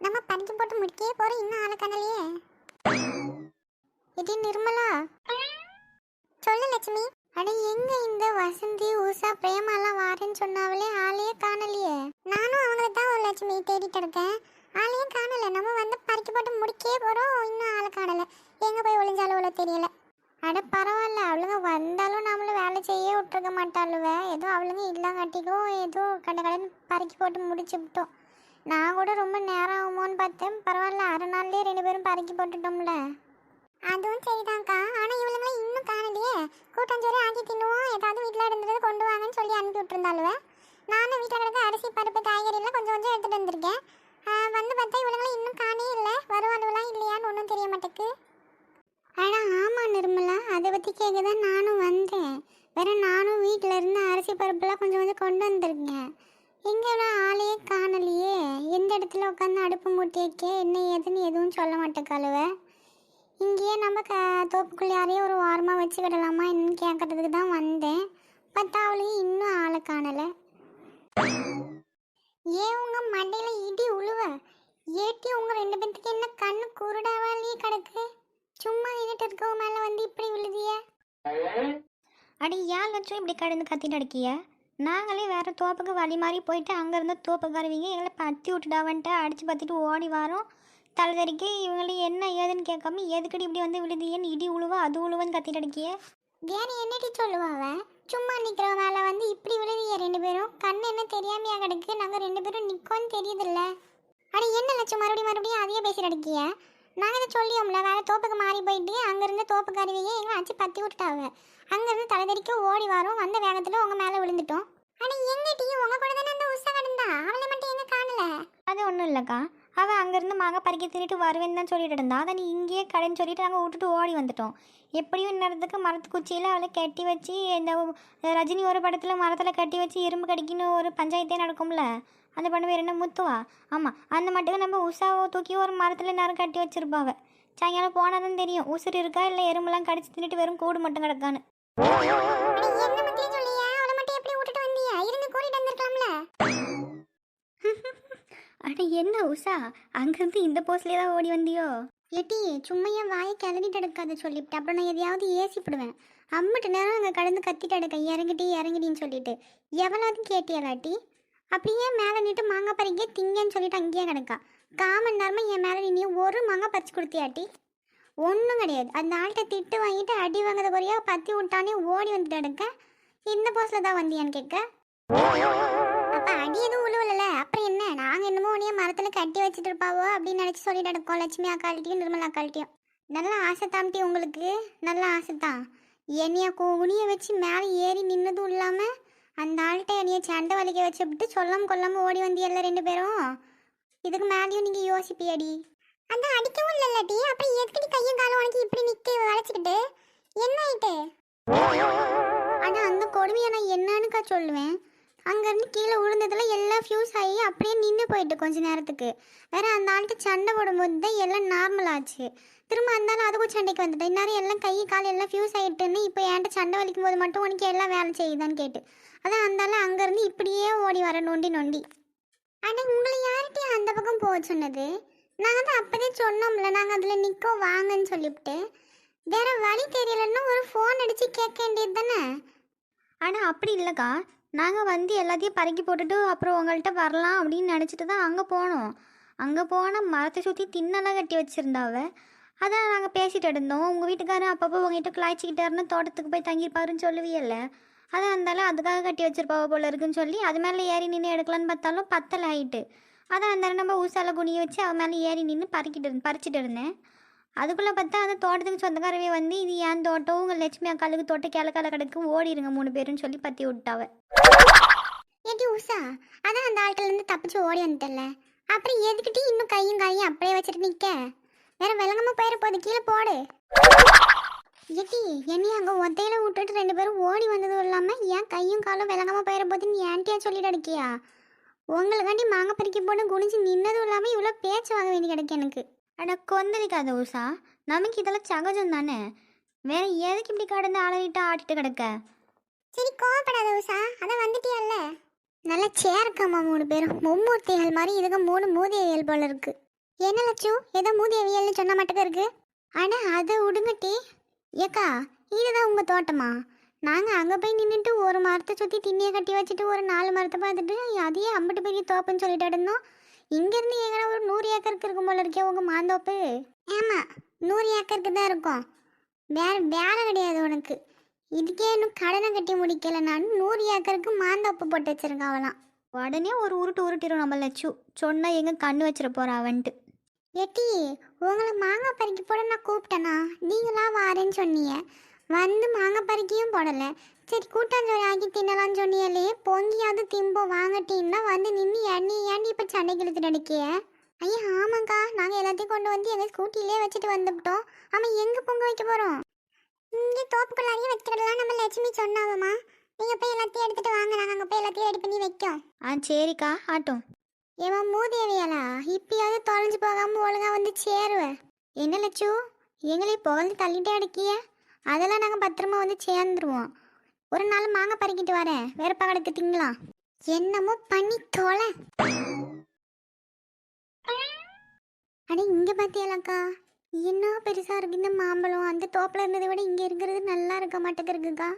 நம்ம பறிச்சு போட்டு முடிக்கே போறோம், இன்னும் ஆளை காணலையே. இது நிர்மலா, சொல்லு லட்சுமி. அட எங்க இந்த வசந்தி உஷா பிரேமாலாம் வாரேன்னு சொன்னாவளே, ஆளையே காணலையே. நானும் அவங்கள தான் ஒரு லட்சுமி தேடிட்டு இருக்கேன், ஆளையே காணல. நம்ம வந்து பறிச்சு போட்டு முடிக்கே போறோம், இன்னும் ஆளை காணல. எங்க போய் ஒளிஞ்சாலும் அவ்வளோ தெரியல. அட பரவாயில்ல, அவளுங்க வந்தாலும் நம்மள வேலை செய்ய விட்டுருக்க மாட்டாளுவ. ஏதோ அவளுங்க இல்லாங்காட்டிக்கும் ஏதோ கடன் பறிச்சு போட்டு முடிச்சு விட்டோம். நான் கூட ரொம்ப நேரம் ஆகுமோன்னு பார்த்தேன். பரவாயில்ல, அரை நாள்லேயே 2 பேரும் பறிச்சு போட்டுட்டோம்ல. அதுவும் சரிதான்க்கா. ஆனால் இவளுங்களாம் இன்னும் காணலையே. கூட்டஞ்சோறு ஆக்கி தின்னுவோம், ஏதாவது வீட்டில் இருந்தது கொண்டு வாங்கன்னு சொல்லி அனுப்பி விட்டுருந்தாளுவ. நானும் வீட்டில் கிடக்க அரிசி பருப்பு காய்கறிலாம் கொஞ்சம் கொஞ்சம் எடுத்துகிட்டு வந்திருக்கேன். வந்து பார்த்தா இவளுங்களாம் இன்னும் காணே இல்லை. வருவாளுவலாம் இல்லையான்னு ஒன்றும் தெரிய மாட்டேக்கு. ஆனால் ஆமாம் நிர்மலா, அதை பற்றி கேட்க தான் நானும் வந்தேன். வேற நானும் வீட்டில் இருந்து அரிசி பருப்புலாம் கொஞ்சம் கொஞ்சம் கொண்டு வந்திருக்கேன். எங்கேனா ஆளையே காணலையே. எந்த இடத்துல உட்காந்து அடுப்பு மூட்டி வைக்க என்ன ஏதுன்னு எதுவும் சொல்ல மாட்டேக்காளுவ. இங்கேயே நம்ம தோப்புக்குள்ளே யாரையும் ஒரு வாரமாக வச்சுக்கிடலாமா என்னன்னு கேட்கறதுக்கு தான் வந்தேன். பார்த்தா அவளுக்கு இன்னும் ஆளை காணலை. ஏன் உங்க மண்டையில் இடி உழுவ? ஏட்டி உங்கள் 2 பேர்த்துக்கு என்ன கண்ணு குருடாவாலேயே கிடக்கு? சும்மா நின்றுட்டு இருக்கவங்க மேலே வந்து இப்படி விழுதிய? அடி ஏன் லட்சம் இப்படி கடந்து கத்திட்டு அடிக்கிய? நாங்களே வேறு தோப்புக்கு வழி மாறி போயிட்டு அங்கேருந்து தோப்புக்காரவிங்க எங்களை பற்றி விட்டுடாவன்ட்டு அடித்து பற்றிட்டு ஓடி வரோம். தலைதறிக்கு இவங்களே என்ன ஏதுன்னு கேட்காம எதுக்கடி இப்படி வந்து விழுதியன்னு இடி உழுவா அது உழுவன்னு கத்திட்டு அடிக்கிய? வேற என்னடி சொல்லுவாவ? சும்மா நிற்கிற மேலே வந்து இப்படி விழுதிய 2 பேரும். கண்ணு என்ன தெரியாமையா கிடக்கு? நாங்கள் 2 பேரும் நிற்கோன்னு தெரியுதில்ல. அட என்ன லட்சம் மறுபடியும் அதையே பேசிட்டு அடிக்கிய? நாங்கள் இதை சொல்லியோம்ல, வேறு தோப்புக்கு மாறி போயிட்டு அங்கேருந்து தோப்புக்காரவிங்க எங்களை அடிச்சு பற்றி விட்டுட்டாவ. அங்கேருந்து தலைதறிக்க ஓடி வரோம், வந்த வேகத்தில் உங்கள் மேலே விழுந்துட்டோம். ஆனால் எங்கிட்டையும் உங்கள் கூட தானே அந்த உஷா கிடந்தா, அவளை மட்டும் எங்கே காணல? அது ஒன்றும் இல்லைக்கா, அவள் அங்கேருந்து மாங்காய் பறிக்க தின்னுட்டு வருவேன்னு தான் சொல்லிட்டு இருந்தா. அதை நீ இங்கேயே கடைன்னு சொல்லிட்டு நாங்கள் விட்டுட்டு ஓடி வந்துட்டோம். எப்படியும் இந்நேரத்துக்கு மரத்து குச்சியில் அவளை கட்டி வச்சு, இந்த ரஜினி ஒரு படத்தில் மரத்தில் கட்டி வச்சு இரும்பு கடிக்குன்னு ஒரு பஞ்சாயத்தே நடக்கும்ல, அந்த பண்ண பேர் என்ன முத்துவா? ஆமாம், அந்த மட்டுக்கு நம்ம உஷாவை தூக்கி ஒரு மரத்தில் நேரம் கட்டி வச்சுருப்பாவ. சாயங்காலம் போனாதான் தெரியும் உசுறு இருக்கா இல்லை எறும்புலாம் கடிச்சு தின்னுட்டு வெறும் கூடு மட்டும் கிடக்கான்னு. அட என்ன உஷா, அங்கேருந்து இந்த போஸ்ட்லேயே தான் ஓடி வந்தியோ? எட்டி சும்மா என் வாயை கிளறிட்டு எடுக்காத சொல்லிவிட்டு அப்புறம் நான் எதையாவது ஏசிப்பிடுவேன். அம்மட்டு நேரம் அங்கே கடந்து கத்திட்டு எடுக்க இறங்கிட்டின்னு சொல்லிட்டு எவ்வளவு கேட்டியலாட்டி? அப்படியே மேலே நின்று மாங்காய் பறிக்க திங்கன்னு சொல்லிட்டு அங்கேயே கிடக்கா. 1/4 மணி நேரமாக என் மேலே நீ ஒரு மாங்காய் பறிச்சு கொடுத்தியாட்டி? ஒன்றும் கிடையாது. அந்த ஆள்கிட்ட திட்டு வாங்கிட்டு அடி வாங்கிறத குறையா பற்றி விட்டானே ஓடி வந்துட்டு எடுக்க. இந்த போஸ்டில் தான் வந்தியான்னு கேட்க. அப்போ அடி எதுவும் உழுவல, அப்புறம் என்ன? நாங்கள் என்னமோ உனிய மரத்தில் கட்டி வச்சுட்டு இருப்பாவோ அப்படின்னு நினச்சி சொல்லிட்டு எடுக்கோம். லட்சுமி அக்காள்கிட்டையும் நிர்மலா அக்காள்கிட்டையும். நல்ல ஆசை தாம்ட்டி உங்களுக்கு, நல்ல ஆசை தான். என்னைய குனிய வச்சு மேலே ஏறி நின்னதும் இல்லாமல் அந்த ஆள்கிட்ட என்னைய சண்டை வலிக்க வச்சுவிட்டு சொல்லாமல் கொல்லாமல் ஓடி வந்தியல்ல 2 பேரும். இதுக்கு மேலேயும் நீங்கள் யோசிப்பியாடி? அந்த அடிக்கவும் இல்லைல்லாட்டி அப்புறம் எதுக்கடி கையும் காலம் உனக்கு இப்படி நிற்க வளைச்சிக்கிட்டு என்ன ஆயிட்டு? ஆனால் அந்த கொடுமையை நான் என்னன்னுக்கா சொல்லுவேன். அங்கேருந்து கீழே விழுந்ததில் எல்லாம் ஃபியூஸ் ஆகி அப்படியே நின்று போயிட்டு கொஞ்ச நேரத்துக்கு. வேற அந்த ஆள்கிட்ட சண்டை போடும்போது தான் எல்லாம் நார்மல் ஆச்சு. திரும்ப அந்தாலும் அதுக்கும் சண்டைக்கு வந்துட்டேன். இந்நேரம் எல்லாம் கை கால் எல்லாம் ஃபியூஸ் ஆகிட்டுன்னு இப்போ என்கிட்ட சண்டை வலிக்கும் போது மட்டும் உனக்கு எல்லாம் வேலை செய்யுதான்னு கேட்டு அதான் அந்தாலும் அங்கேருந்து இப்படியே ஓடி வர நொண்டி. ஆனால் உங்களை யார்கிட்டையும் அந்த பக்கம் போக சொன்னது? நாங்கள் தான் அப்போதே சொன்னோம்ல, நாங்கள் அதில் நிற்க வாங்கன்னு சொல்லிவிட்டு. வேற வழி தெரியலன்னா ஒரு ஃபோன் அடித்து கேட்க வேண்டியது தானே? ஆனால் அப்படி இல்லைக்கா, நாங்கள் வந்து எல்லாத்தையும் பறக்கி போட்டுட்டு அப்புறம் உங்கள்கிட்ட வரலாம் அப்படின்னு நினச்சிட்டு தான் அங்கே போனோம். அங்கே போனால் மரத்தை சுற்றி தின்னெல்லாம் கட்டி வச்சுருந்தாவ. அதான் நாங்கள் பேசிகிட்டு இருந்தோம். உங்கள் வீட்டுக்காரன் அப்பப்போ உங்ககிட்ட கிளாய்ச்சிக்கிட்டாருன்னு தோட்டத்துக்கு போய் தங்கியிருப்பாருன்னு சொல்லுவியல்ல, அதான் இருந்தாலும் அதுக்காக கட்டி வச்சிருப்பாவ போல இருக்குன்னு சொல்லி அது மேலே ஏறி நின்று எடுக்கலான்னு பார்த்தாலும் பத்தலை ஆகிட்டு. அதான் இருந்தாலும் நம்ம ஊசால குனிய வச்சு அவன் மேலே ஏறி நின்று பறிச்சிட்டு இருந்தேன். அதுக்குள்ளே பார்த்தா அந்த தோட்டத்துக்கு சொந்தக்காரவே வந்து இது ஏன் தோட்டம், உங்கள் லட்சுமி அக்காளுக்கு தோட்டம் கிழக்கால கிடக்கு ஓடிடுங்க 3 பேருன்னு சொல்லி பற்றி விட்டாவ. ஏடி உஷா, அதான் அந்த ஆட்கள்லேருந்து தப்பிச்சு ஓடி வந்துட்டல, அப்புறம் எதுக்கிட்டே இன்னும் கையும் காயும் அப்படியே வச்சுட்டு நிற்க? வேற விளங்காம போயிட போது, கீழே போடு. ஏட்டி என்னையும் அங்கே ஒத்தையில விட்டுட்டு 2 பேரும் ஓடி வந்ததும் இல்லாமல் ஏன் கையும் காலும் விளங்காம போயிட போதுன்னு ஏன்ட்டியா சொல்லிட்டு அடிக்கியா? உங்களுக்காண்டி மாங்காய் பறிக்க போட்டு குனிஞ்சு நின்னதும் இல்லாமல் இவ்வளோ பேச்சு வாங்க வேண்டி கிடைக்கு எனக்கு. ஆனால் கொந்தளிக்காத உஷா, நமக்கு இதெல்லாம் சகஜம் தானே. வேற எதுக்கு இப்படி கடந்து ஆளறிட்டு ஆட்டிட்டு கிடக்க? சரி கோவப்படாத உஷா, அதான் வந்துட்டியல்ல. நல்லா சேர்க்காமா 3 பேரும் மும்மூர்த்திகள் மாதிரி இதுக்கு 3 மூதியல் போல இருக்கு. என்ன லட்சு ஏதோ மூதி அவியல்னு சொன்ன மட்டும் இருக்கு. ஆனா அதை விடுங்கட்டி. ஏக்கா இதுதான் உங்க தோட்டமா? நாங்க அங்க போய் நின்றுட்டு ஒரு மரத்தை சுத்தி திண்ணியை கட்டி வச்சுட்டு ஒரு 4 மரத்தை பார்த்துட்டு அதையே அம்பிட்டு பெரிய தோப்புன்னு சொல்லிட்டு இருந்தோம். இங்க இருந்து எங்கன்னா ஒரு 100 ஏக்கருக்கு இருக்கும் போல இருக்கே உங்க மாந்தோப்பு. ஆமா 100 ஏக்கருக்கு தான் இருக்கும். வேற வேலை கிடையாது உனக்கு. இதுக்கே இன்னும் கடனை கட்டி முடிக்கல. நான் 100 ஏக்கருக்கு மாந்தோப்பு போட்டு வச்சிருக்கேன் அவளாம். உடனே ஒரு உருட்டிடும் நம்ம லட்சு. சொன்னா எங்க கண்ணு வச்சிட போறா அவன்ட்டு. ஏட்டி உங்களை மாங்காய் பறிக்க போட நான் கூப்பிட்டேனா? நீங்களா வாரேன்னு சொன்னீங்க. வந்து மாங்காய் பறிக்கையும் போடலை. சரி கூட்டாஞ்சோறு ஆக்கி தின்னலான்னு சொன்னியாலே பொங்கியாவது திம்போ வாங்கட்டின்னா வந்து நின்று ஏண்டி இப்போ சண்டைக்கு இழுத்துட்டு அடிக்கிய? ஐயா ஆமாங்க்கா, நாங்கள் எல்லாத்தையும் கொண்டு வந்து எங்கள் ஸ்கூட்டிலே வச்சுட்டு வந்துவிட்டோம். ஆமாம் எங்கே பொங்க வைக்க போகிறோம்? இங்கே தோப்புக்குள்ளாரையும் வைக்கிறதெல்லாம் நம்ம லட்சுமி சொன்னாவம்மா. நீங்கள் போய் எல்லாத்தையும் எடுத்துகிட்டு வாங்க, நாங்கள் அங்கே போய் எல்லாத்தையும் ரெடி பண்ணி வைக்கோம். சரிக்கா ஆட்டும். ஏவன் மூதேவியாளா இப்பயாவது தொலைஞ்சு போகாமல் ஒழுங்காக வந்து சேருவேன். என்ன லட்சு எங்களே புகழ்ந்து தள்ளிட்டே அடிக்கிய? அதெல்லாம் நாங்கள் பத்திரமா வந்து சேர்ந்துருவோம். ஒரு நாள் மாங்காய் பறிக்கிட்டு வரேன், வேற பக்கத்துக்கு திங்கலாம். என்னமோ பண்ணி தொலை. அட இங்க பாத்தியாலக்கா என்ன பெருசா இருக்கு இந்த மாம்பழம். அந்த தோப்புல இருந்ததை விட இங்க இருக்கிறது நல்லா இருக்க மாட்டேங்குதுக்கா.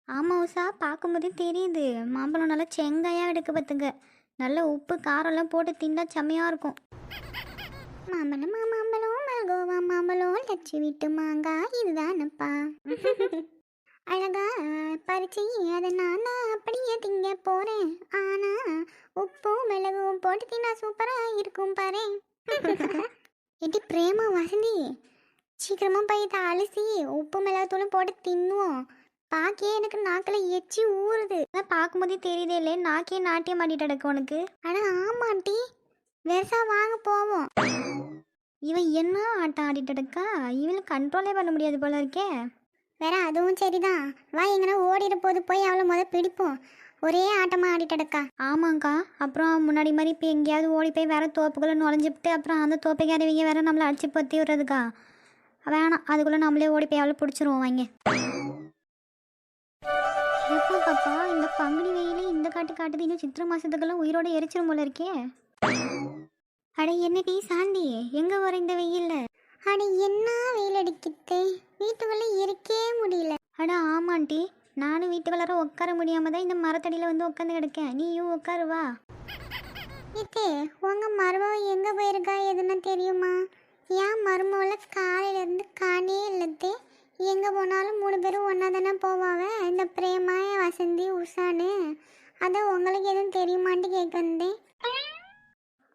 ஆமா உஷா, பார்க்கும்போதே தெரியுது மாம்பழம் நல்லா செங்காயா எடுக்க பார்த்துங்க. நல்ல உப்பு காரம்லாம் போட்டு தின்னா செம்மையா இருக்கும். மாம்பழம் மாம்பழம் மல்கோவா மாம்பழம் லட்சி விட்டு மாங்காய் இதுதானப்பா. அழகா பறிச்சு அதை நான் அப்படியே திங்க போறேன். ஆனா உப்பும் மிளகும் போட்டு தின்னா சூப்பரா இருக்கும் பாரு. எட்டி பிரேமா வசந்தி சீக்கிரமா போய் அலசி உப்பு மிளகாத்தூளும் போட்டு தின்னுவோம். பாக்கியே எனக்கு நாக்கில் எச்சி ஊறுது. அதான் பார்க்கும்போதே தெரியுதே இல்லை, நாக்கே நாட்டியம் ஆடிட்டு கிடக்கு உனக்கு. ஆனா ஆமாட்டி வெரசா வாங்க போவோம். இவன் என்ன ஆட்டம் ஆடிட்டு கிடக்கா? இவளுக்கு கண்ட்ரோலே பண்ண முடியாது போல இருக்கே. வேற அதுவும் சரிதான். வா எங்கன்னா ஓடிட போது போய் அவளை பிடிப்போம். ஒரே ஆட்டமா ஆடிட்டு கிடக்கா. ஆமாங்க்கா, அப்புறம் முன்னாடி மாதிரி இப்போ எங்கேயாவது ஓடி போய் வேற தோப்புக்குள்ளே நுழைஞ்சிவிட்டு அப்புறம் அந்த தோப்பைக்காரவங்க வேற நம்மளை அடிச்சு பற்றி விடுறதுக்கா? வேணாம், அதுக்குள்ளே நம்மளே ஓடி போய் அவளை பிடிச்சிருவோம் வாங்க. எப்போ பாப்பா இந்த பங்குனி வெயில இந்த காட்டுது, இன்னும் சித்திரை மாசத்துக்கெல்லாம் உயிரோட எரிச்சிரும் போல இருக்கே. அட என்னடி சாந்தி எங்க வர இந்த வெயில்ல? அட என்ன வெயில் அடிக்கிட்டே, வீட்டுக்குள்ள இருக்கே முடியல. அட ஆமாண்டி, நானும் வீட்டுக்குள்ளார உட்கார முடியாம தான் இந்த மரத்தடியில் வந்து உட்காந்து கிடக்கேன். நீயும் உட்காருவா. ஏத்தே உங்க மருமவ எங்க போயிருக்கா எதுன்னா தெரியுமா? ஏன் மருமவள காலையில இருந்து காணே இல்லத்தே. எங்கே போனாலும் 3 பேரும் ஒன்றா தானே போவாங்க. இந்த பிரேமா வசந்தி உஷான்னு. அதான் உங்களுக்கு எதுவும் தெரியுமான்ட்டு கேட்குறேன்.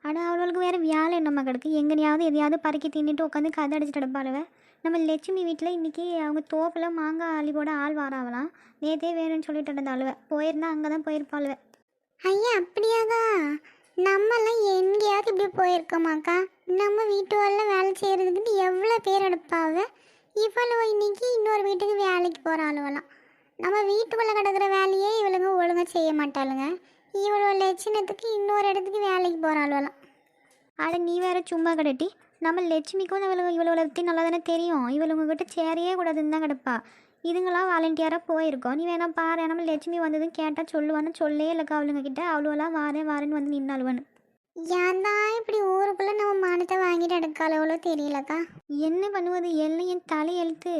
ஆனால் அவளுக்கு வேறு வேலை என்னம்மா கிடக்கு? எங்கனையாவது எதையாவது பறக்கி தின்னுட்டு உட்காந்து கதை அடிச்சுட்டு எடுப்பாளுவ. நம்ம லட்சுமி வீட்டில் இன்றைக்கி அவங்க தோப்பில் மாங்காய் அள்ளி போட ஆள் வாராவலாம். நேற்றே வேணும்னு சொல்லிட்டு இருந்தாளுவ. போயிருந்தா அங்கே தான் போயிருப்பாளுவ. ஐயா அப்படியாக்கா? நம்மெல்லாம் எங்கேயாவது இப்படி போயிருக்கோமாக்கா? நம்ம வீட்டு வரல வேலை செய்கிறதுக்கு எவ்வளோ பேர் எடுப்பாவ. இவ்வளோ இன்னைக்கு இன்னொரு வீட்டுக்கு வேலைக்கு போகிற ஆளுவலாம். நம்ம வீட்டுக்குள்ளே கிடக்கிற வேலையே இவளுங்க ஒழுங்காக செய்ய மாட்டாளுங்க. இவ்வளோ லட்சணத்துக்கு இன்னொரு இடத்துக்கு வேலைக்கு போகிற ஆளுவலாம். ஆனால் நீ வேற சும்மா கிடட்டி. நம்ம லட்சுமிக்கும் இவ்வளோ பற்றி நல்லா தானே தெரியும். இவளுங்ககிட்ட சேரையே கூடாதுன்னு தான் கிடப்பா. இதுங்களாம் வாலண்டியராக போயிருக்கோம். நீ வேணா பாரு, நம்ம லட்சுமி வந்ததும் கேட்டால் சொல்லுவான்னு சொல்லே இல்லைக்கா அவளுங்க கிட்ட. அவ்வளோலாம் வாரேன்னு வந்து நின்னாளுவான்னு. ஏன் தான் இப்படி ஊருக்குள்ளே நம்ம மானத்தை வாங்கிட்டு எடுக்காளவளோ தெரியலக்கா. என்ன பண்ணுவது, எல்லாம் என் தலையெழுத்து.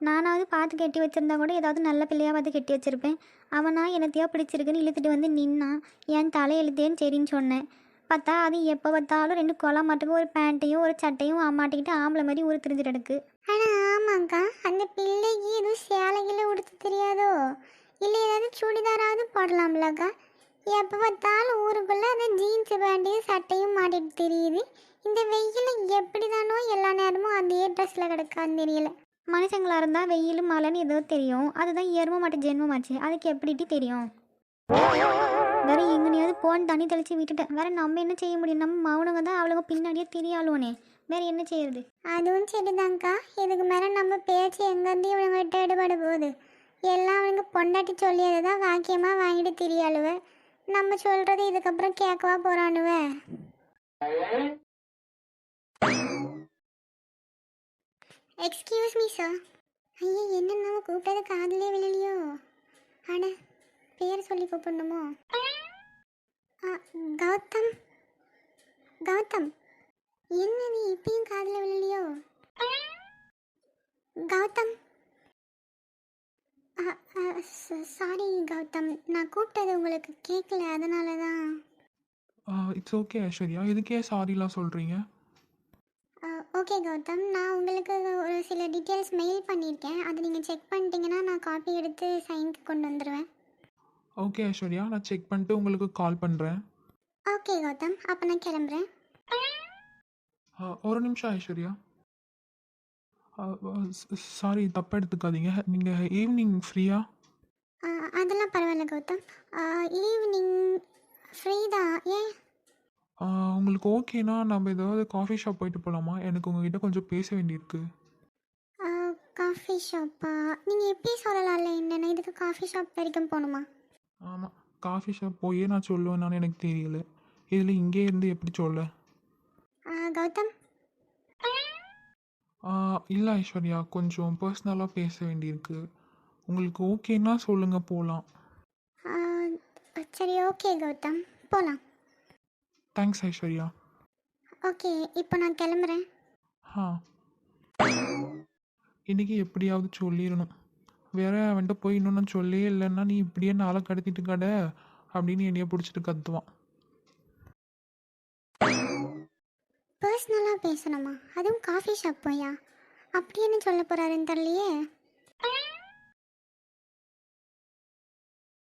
நானாவது பார்த்து கட்டி வச்சுருந்தா கூட ஏதாவது நல்ல பிள்ளையாக பார்த்து கட்டி வச்சுருப்பேன். அவனா என்னத்தையோ பிடிச்சிருக்குன்னு இழுத்துட்டு வந்து நின்னான். என் தலையெழுத்தேன்னு சரின்னு சொன்னேன். பார்த்தா அது எப்போ பார்த்தாலும் 2 கொலை மாட்டுக்கு ஒரு பேண்ட்டையும் ஒரு சட்டையும் மாட்டிக்கிட்டு ஆம்பளை மாதிரி ஊர் தெரிஞ்சுட்டு எடுக்கு. ஆனால் ஆமாக்கா, அந்த பிள்ளைக்கு எதுவும் சேலைகளை உடுத்த தெரியாதோ? இல்லை ஏதாவது சுடிதாராவது போடலாம்லக்கா? எப்போ பார்த்தாலும் ஊருக்குள்ளே அந்த ஜீன்ஸு பேண்ட்டையும் சட்டையும் மாட்டிட்டு தெரியுது. இந்த வெயிலில் எப்படி தானோ எல்லா நேரமும் அதே ட்ரெஸ்ஸில் கிடக்கான்னு தெரியல. மனுஷங்களாக இருந்தால் வெயில் மழைன்னு ஏதோ தெரியும். அதுதான் எரும மாட்டு ஜென்மமாச்சு. அதுக்கு எப்படிட்டு தெரியும்? வேற எங்கனையாவது போன் தண்ணி தெளித்து விட்டுட்டேன். வேற நம்ம என்ன செய்ய முடியும்? நம்ம மௌனங்க தான் அவளுக்கு பின்னாடியே தெரியாளுவனே. வேற என்ன செய்யறது? அதுவும் சரிதாங்க்கா. இதுக்கு மேலே நம்ம பேச்சு எங்கேருந்து இவங்ககிட்ட எடுபட போகுது? எல்லாம் அவனுங்க பொண்டாட்டி சொல்லியதை தான் வாக்கியமாக வாங்கிட்டு தெரியாளுவ. நம்ம சொல்கிறது இதுக்கப்புறம் கேட்கவா போகிறானுவ? Excuse me sir. ஐயா என்ன நம்ம கூப்பிட்டது காதலே விழலையோ? அட பேர் சொல்லி கூப்பிடணுமோ? கௌதம். கௌதம் என்ன நீ இப்பயும் காதில் விழலையோ? கௌதம், சாரி கௌதம், நான் கூப்பிட்டது உங்களுக்கு கேட்கல, அதனால தான். இட்ஸ் ஓகே ஐஸ்வர்யா, இதுக்கே சாரிலாம் சொல்கிறீங்க? ஓகே கௌதம், நான் உங்களுக்கு ஒரு சில டீட்டெயில்ஸ் மெயில் பண்ணியிருக்கேன். அதை நீங்கள் செக் பண்ணிட்டீங்கன்னா நான் காப்பி எடுத்து சைனுக்கு கொண்டு வந்துடுவேன். ஓகே ஐஸ்வர்யா, நான் செக் பண்ணிட்டு உங்களுக்கு கால் பண்ணுறேன். ஓகே கௌதம், அப்போ நான் கிளம்புறேன். ஒரு நிமிஷம் ஐஸ்வர்யா. சாரி, தப்பாக எடுத்துக்காதீங்க. நீங்கள் ஈவினிங் ஃப்ரீயா? அதெல்லாம் பரவாயில்ல கௌதம், ஈவினிங் ஃப்ரீ தான். ஏன்? உங்களுக்கு ஓகேனா நம்ம ஏதாவது காஃபி ஷாப் போயிட்டு போகலாமா? எனக்கு உங்ககிட்ட கொஞ்சம் பேச வேண்டியிருக்கு. காஃபி ஷாப்பா? நீங்கள் எப்படி சொல்லலாம்ல என்னென்ன, இதுக்கு காஃபி ஷாப் வரைக்கும் போகணுமா? ஆமாம், காஃபி ஷாப் போயே நான் சொல்லுவேன்னு எனக்கு தெரியல. இதில் இங்கே இருந்து எப்படி சொல்ல? கௌதம், இல்லை ஐஸ்வர்யா, கொஞ்சம் பர்சனலாக பேச வேண்டியிருக்கு. உங்களுக்கு ஓகேன்னா சொல்லுங்கள், போகலாம். சரி ஓகே கௌதம், போகலாம். தேங்க்ஸ் ஐஸ்வர்யா. ஓகே, இப்போ நான் கிளம்புறேன். இன்றைக்கி எப்படியாவது சொல்லிடணும். வேற அவன்கிட்ட போய் இன்னும் நான் சொல்லே இல்லைன்னா நீ இப்படியே நாளை கடத்திட்டு கடை அப்படின்னு என்னைய பிடிச்சிட்டு கத்துவான். பர்சனலாக பேசணுமா? அதுவும் காஃபி ஷாப் போயா? அப்படி என்ன சொல்ல போகிறாருன்னு தெரியலையே.